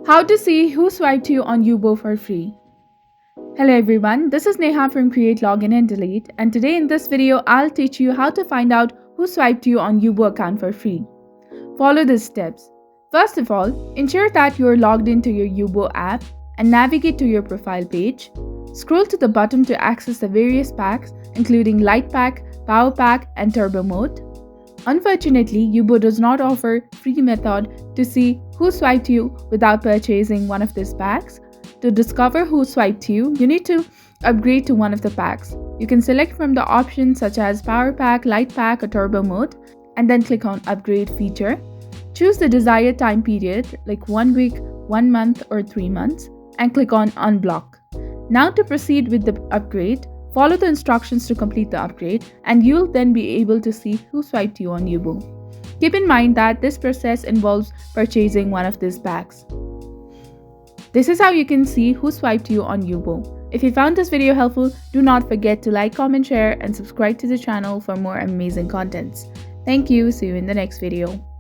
How to see who swiped you on Yubo for free. Hello everyone, this is Neha from Create Login and Delete, and today in this video I'll teach you how to find out who swiped you on Yubo account for free. Follow these steps. First of all, ensure that you are logged into your Yubo app and navigate to your profile page. Scroll to the bottom to access the various packs including Light Pack, Power Pack and Turbo Mode. Unfortunately, Yubo does not offer free method to see who swiped you without purchasing one of these packs. To discover who swiped you, you need to upgrade to one of the packs. You can select from the options such as Power Pack, Light Pack or Turbo Mode and then click on Upgrade feature. Choose the desired time period like 1 week, 1 month or 3 months and click on Unblock. Now to proceed with the upgrade, follow the instructions to complete the upgrade and you'll then be able to see who swiped you on Yubo. Keep in mind that this process involves purchasing one of these packs. This is how you can see who swiped you on Yubo. If you found this video helpful, do not forget to like, comment, share and subscribe to the channel for more amazing contents. Thank you. See you in the next video.